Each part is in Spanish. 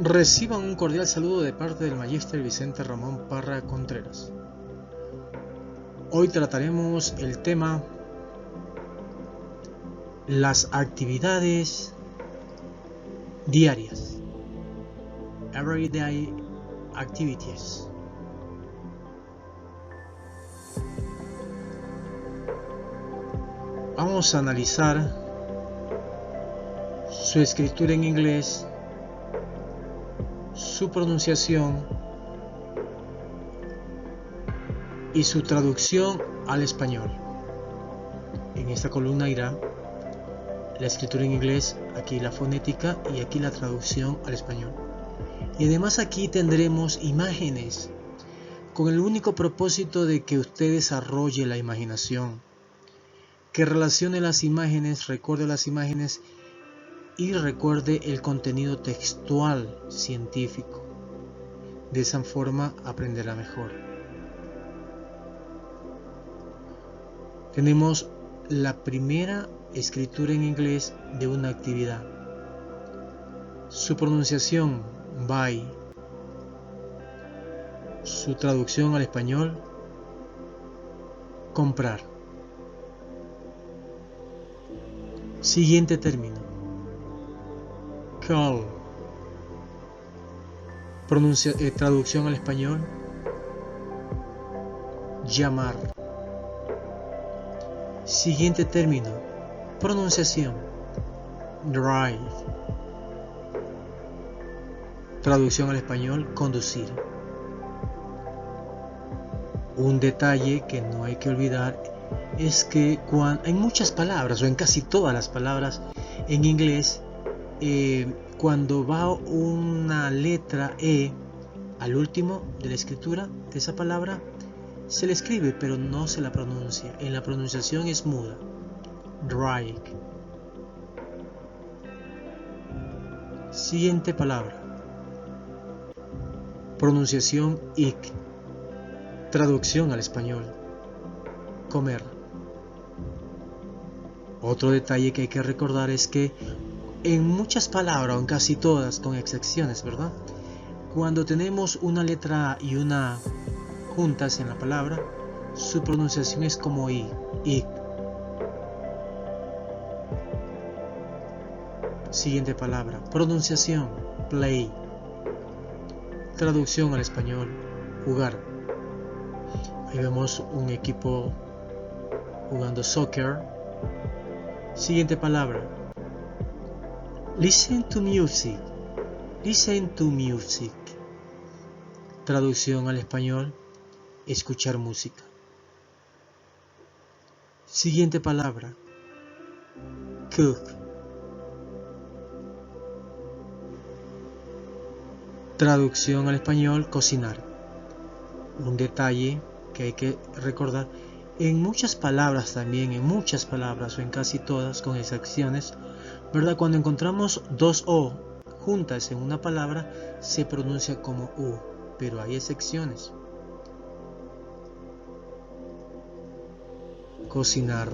Reciban un cordial saludo de parte del Magíster Vicente Ramón Parra Contreras. Hoy trataremos el tema las actividades diarias, everyday activities. Vamos a analizar su escritura en inglés, su pronunciación y su traducción al español. En esta columna irá la escritura en inglés, aquí la fonética y aquí la traducción al español. Y además aquí tendremos imágenes con el único propósito de que usted desarrolle la imaginación, que relacione las imágenes, recuerde las imágenes y recuerde el contenido textual científico. De esa forma aprenderá mejor. Tenemos la primera escritura en inglés de una actividad. Su pronunciación, buy. Su traducción al español, comprar. Siguiente término, call. Traducción al español, llamar. Siguiente término, pronunciación, drive. Traducción al español, conducir. Un detalle que no hay que olvidar es que en muchas palabras o en casi todas las palabras en inglés, cuando va una letra E al último de la escritura de esa palabra, se le escribe pero no se la pronuncia. En la pronunciación es muda. Drive. Siguiente palabra. Pronunciación ic. Traducción al español, comer. Otro detalle que hay que recordar es que en muchas palabras, o en casi todas, con excepciones, ¿verdad? Cuando tenemos una letra A y una A juntas en la palabra, su pronunciación es como I, ic. Siguiente palabra, pronunciación, play. Traducción al español, jugar. Ahí vemos un equipo jugando soccer. Siguiente palabra, listen to music. Listen to music. Traducción al español, escuchar música. Siguiente palabra, cook. Traducción al español, cocinar. Un detalle que hay que recordar, en muchas palabras también, en muchas palabras o en casi todas, con excepciones, ¿verdad? Cuando encontramos dos O juntas en una palabra, se pronuncia como U, pero hay excepciones. Cocinar.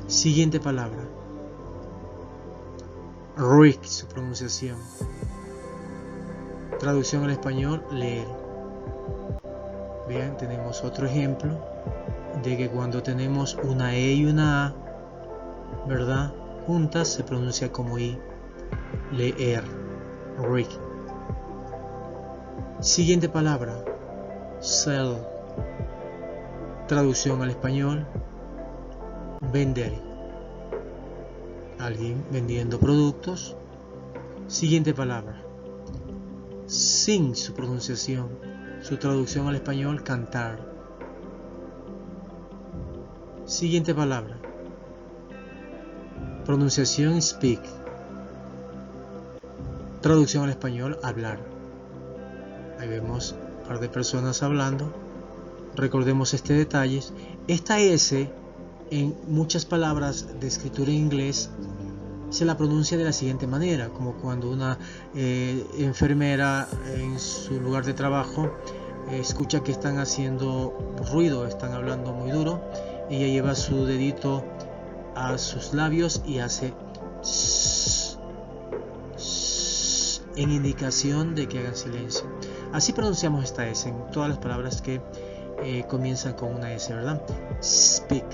Siguiente palabra, read, su pronunciación. Traducción al español, leer. Vean, tenemos otro ejemplo de que cuando tenemos una E y una A, ¿verdad? Juntas se pronuncia como I, leer, read. Siguiente palabra, sell. Traducción al español, vender. Alguien vendiendo productos. Siguiente palabra, sing, su pronunciación. Su traducción al español, cantar. Siguiente palabra, pronunciación, speak. Traducción al español, hablar. Ahí vemos un par de personas hablando. Recordemos este detalle. Esta S en muchas palabras de escritura en inglés se la pronuncia de la siguiente manera, como cuando una enfermera en su lugar de trabajo escucha que están haciendo ruido, están hablando muy duro, ella lleva su dedito a sus labios y hace en indicación de que hagan silencio. Así pronunciamos esta S en todas las palabras que comienzan con una S, ¿verdad? Speak,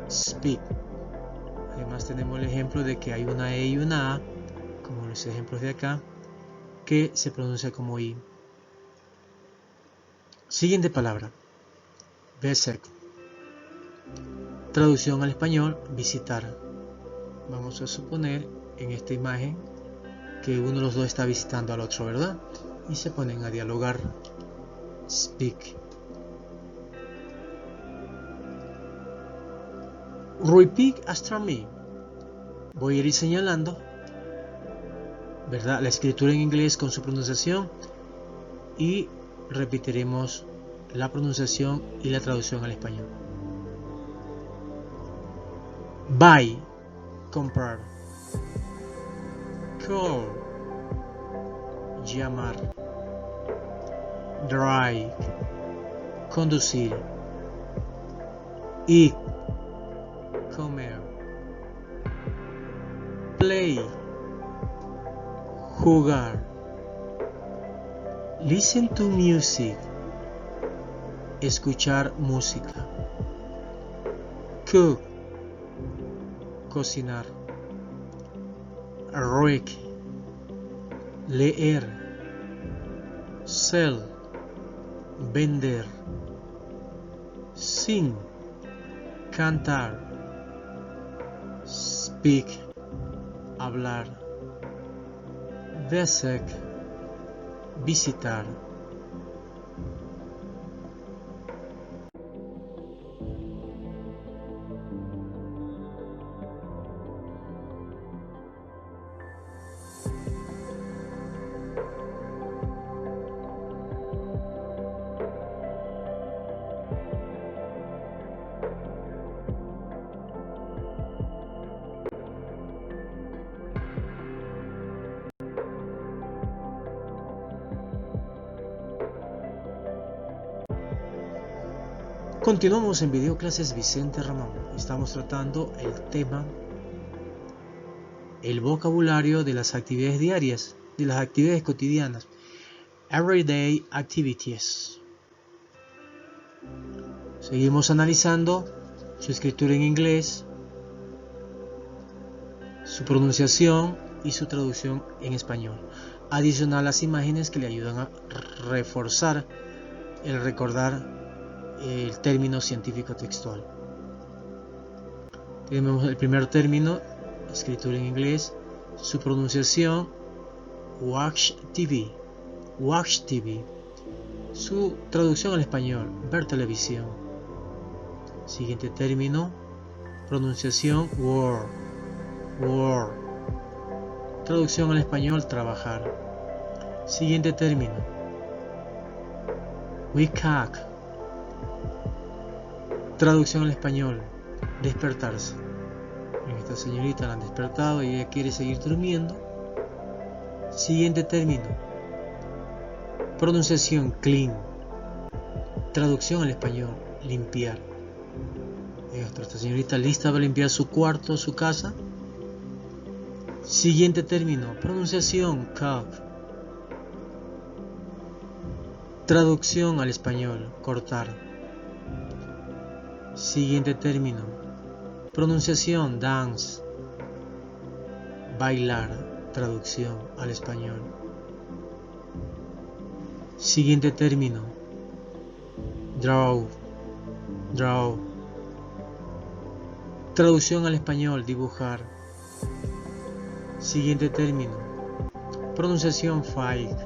speak. Además tenemos el ejemplo de que hay una E y una A, como los ejemplos de acá, que se pronuncia como I. Siguiente palabra, besek. Traducción al español, visitar. Vamos a suponer en esta imagen que uno de los dos está visitando al otro, ¿verdad? Y se ponen a dialogar. Speak. Repeat after me. Voy a ir señalando, ¿verdad?, la escritura en inglés con su pronunciación y repetiremos la pronunciación y la traducción al español. Buy, comprar. Call, llamar. Drive, conducir. Eat, comer. Play, jugar. Listen to music, escuchar música. Cook, cocinar. Read, leer. Sell, vender. Sing, cantar. Speak, hablar. Visit, visitar. Continuamos en Videoclases Vicente Ramón. Estamos tratando el tema, el vocabulario de las actividades diarias, de las actividades cotidianas. Everyday activities. Seguimos analizando su escritura en inglés, su pronunciación y su traducción en español. Adicional las imágenes que le ayudan a reforzar el recordar el término científico textual. Tenemos el primer término, escritura en inglés, su pronunciación, watch TV, watch TV. Su traducción al español, ver televisión. Siguiente término, pronunciación, work, work. Traducción al español, trabajar. Siguiente término, wake up. Traducción al español, despertarse. Esta señorita la han despertado y ella quiere seguir durmiendo. Siguiente término, pronunciación, clean. Traducción al español, limpiar. Esta señorita lista para limpiar su cuarto, su casa. Siguiente término, pronunciación, cut. Traducción al español, cortar. Siguiente término, pronunciación, dance. Bailar, traducción al español. Siguiente término, draw, draw. Traducción al español, dibujar. Siguiente término, pronunciación, fight.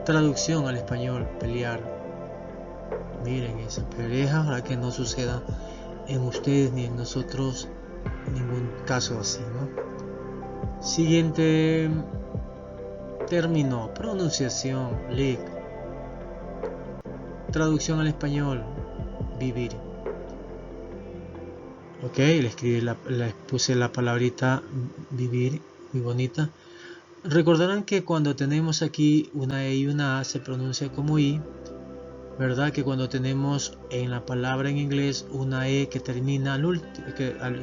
Traducción al español, pelear. Miren esa pelea, para que no suceda en ustedes ni en nosotros ningún caso así, ¿no? Siguiente término, pronunciación, lick. Traducción al español, vivir. Ok, le puse la palabrita vivir, muy bonita. Recordarán que cuando tenemos aquí una E y una A se pronuncia como I, ¿verdad? Que cuando tenemos en la palabra en inglés una E que termina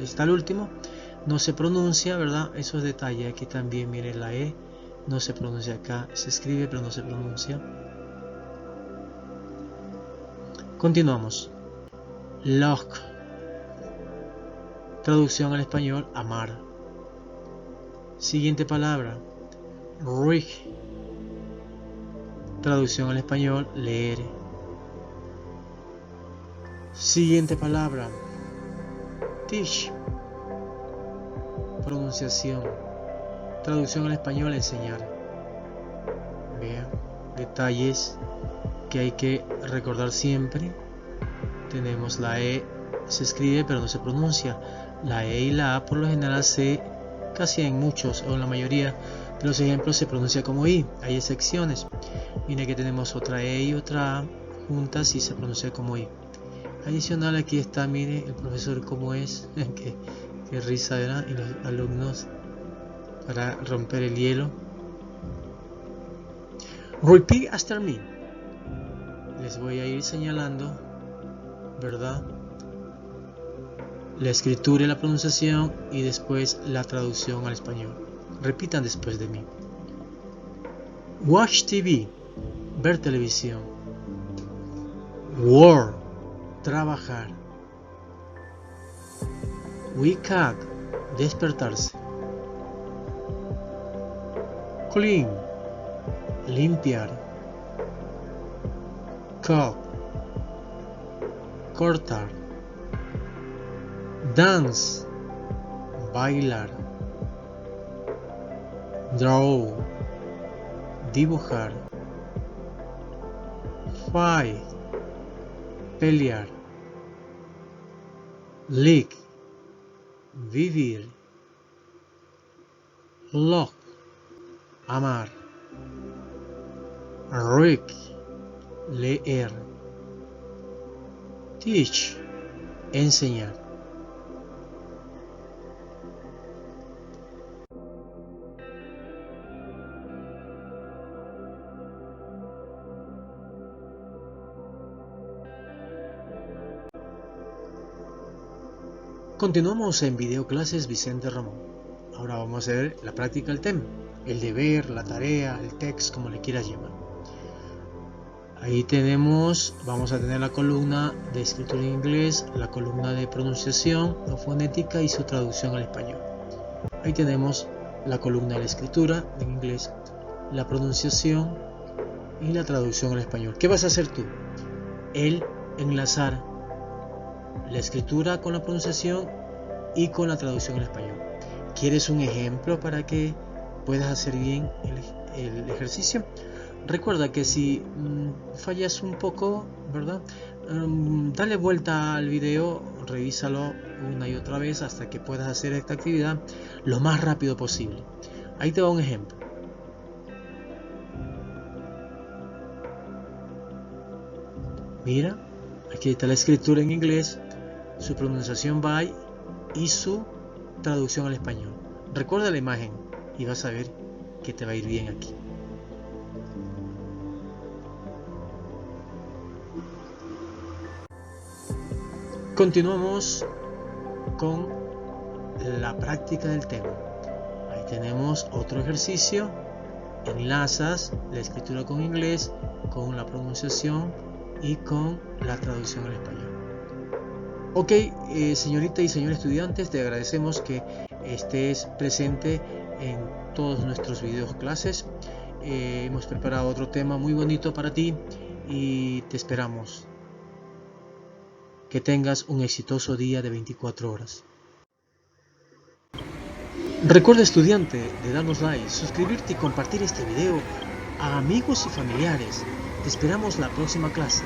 está al último, no se pronuncia, ¿verdad? Esos detalles aquí también, miren la E no se pronuncia acá, se escribe pero no se pronuncia. Continuamos. Loch, traducción al español, amar. Siguiente palabra, read, traducción al español, leer. Siguiente palabra, teach, pronunciación, traducción al español, enseñar. Vean, detalles que hay que recordar siempre. Tenemos la E, se escribe pero no se pronuncia. La E y la A por lo general casi en muchos o en la mayoría de los ejemplos se pronuncia como I. Hay excepciones. Mira que tenemos otra E y otra A juntas y se pronuncia como I. Adicional, aquí está, mire el profesor cómo es. Qué risa era, y los alumnos para romper el hielo. Repeat after me. Les voy a ir señalando, ¿verdad?, la escritura y la pronunciación y después la traducción al español. Repitan después de mí. Watch TV, ver televisión. Work, trabajar. Wake up, despertarse. Clean, limpiar. Cut, cortar. Dance, bailar. Draw, dibujar. Fight, pelear. Live, vivir. Love, amar. Read, leer. Teach, enseñar. Continuamos en Videoclases Vicente Ramón. Ahora vamos a hacer la práctica del tema, el deber, la tarea, el text, como le quieras llamar. Ahí vamos a tener la columna de escritura en inglés, la columna de pronunciación o fonética y su traducción al español. Ahí tenemos la columna de la escritura en inglés, la pronunciación y la traducción al español. ¿Qué vas a hacer tú? El enlazar la escritura con la pronunciación y con la traducción al español. ¿Quieres un ejemplo para que puedas hacer bien el ejercicio? Recuerda que si fallas un poco, ¿verdad? Dale vuelta al video, revísalo una y otra vez hasta que puedas hacer esta actividad lo más rápido posible. Ahí te va un ejemplo. Mira, aquí está la escritura en inglés, su pronunciación by y su traducción al español. Recuerda la imagen y vas a ver que te va a ir bien aquí. Continuamos con la práctica del tema. Ahí tenemos otro ejercicio. Enlazas la escritura con inglés, con la pronunciación y con la traducción al español. Ok, señorita y señores estudiantes, te agradecemos que estés presente en todos nuestros videos clases. Hemos preparado otro tema muy bonito para ti y te esperamos. Que tengas un exitoso día de 24 horas. Recuerda, estudiante, de darnos like, suscribirte y compartir este video a amigos y familiares. Te esperamos la próxima clase.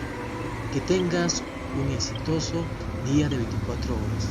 Que tengas un exitoso día de 24 horas.